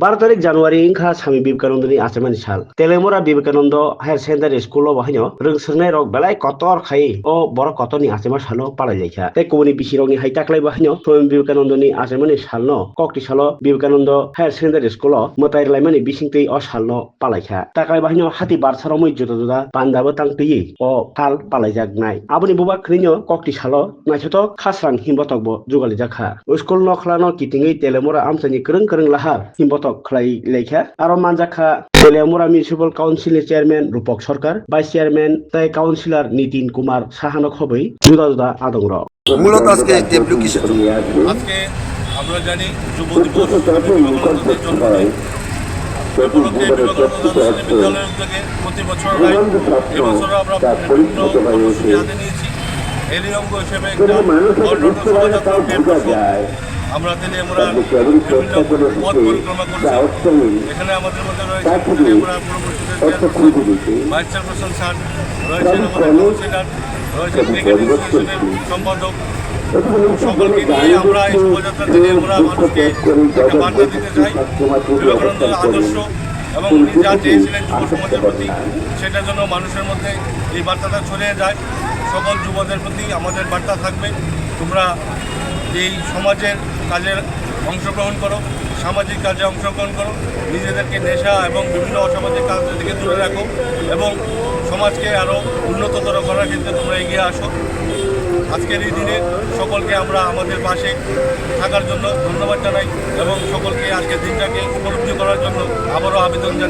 12 তারিখ জাनुয়ারি इंखा स्वामी विवेकानंदनि आचेमानि साल तेलेमुरा Vivekananda higher secondary school बाहायनो रोंसोरनाय रक बेलाय कतर खाई ओ बर कतरनि आचेमा सालो पालाय जायखा ते कोनि बिसिरंनि हाय टाकलाय बाहायनो स्वामी विवेकानंदनि आचेमानि सालनो कक्ति सालो विवेकानंद हायर सेकेंडारि स्कुल मतायलायमानि बिसिंतै अ सालनो पालायखा टाकलाय बाहायनो हाति बारसारावमै जुदा जुदा पान्दाबो तांतैयै अ साल पालाय जागनाय आबनि बुबा खैनो कक्ति सालो नायसोथ खासरां हिमबतकबो जुगालि जाखा स्कुल नखलानो कितिङै तेलेमुरा आमसानि करं करं लाहार हिमबतक खलाय लेखा आरो मानजाखा तेलेमुरा म्युनिसिपल काउन्सिलनि चेयारमेन रूपक सरकार भाइस चेयारमेन तय काउन्सिलर नितिन कुमार साहानो खबै जुदा जुदा आदं र মূলত আজকে টেবলু কিসের জন্য? আজকে আমরা জানি যুব দিবস স্বামী বিবেকানন্দের জন্মদিন উপলক্ষে বিবেকানন্দ আন্তর্জাতিক বিদ্যালয়ের উদ্যোগে প্রতি বছর হয়। এবছরও আমরা বিভিন্ন কর্মসূচি হাতে নিয়েছি। এরই অঙ্গ হিসেবে একটা বর্ণাঢ্য শোভাযাত্রা আমরা তেলিয়ামুড়া বিভিন্ন পথ পরিক্রমা করছি। এখানে আমাদের মধ্যে রয়েছে তেলিয়ামুড়া পৌর পরিষদের ভাইস চেয়ারপারসন স্যার, রয়েছেন আমাদের কাউন্সিলর, রয়েছেন ক্রিকেট অ্যাসোসিয়েশনের সম্পাদক। সকলকে নিয়ে আমরা এই শোভাযাত্রা থেকে আমরা মানুষকে একটা বার্তা দিতে চাই বিবেকানন্দের আদর্শ এবং উনি যা চেয়েছিলেন যুব সমাজের প্রতি, সেটার জন্য মানুষের মধ্যে এই বার্তাটা ছড়িয়ে যায়। সকল যুবদের প্রতি আমাদের বার্তা থাকবে, তোমরা এই সমাজের কাজে অংশগ্রহণ করো, সামাজিক কাজে অংশগ্রহণ করো, নিজেদেরকে নেশা এবং বিভিন্ন অসামাজিক কাজ থেকে দূরে রাখো এবং সমাজকে আরও উন্নততর করার ক্ষেত্রে তোমরা এগিয়ে আসো। আজকের এই দিনে সকলকে আমরা আমাদের পাশে থাকার জন্য ধন্যবাদ জানাই এবং সকলকে আজকের দিনটাকে উপলব্ধি করার জন্য আবারও আবেদন জানাই।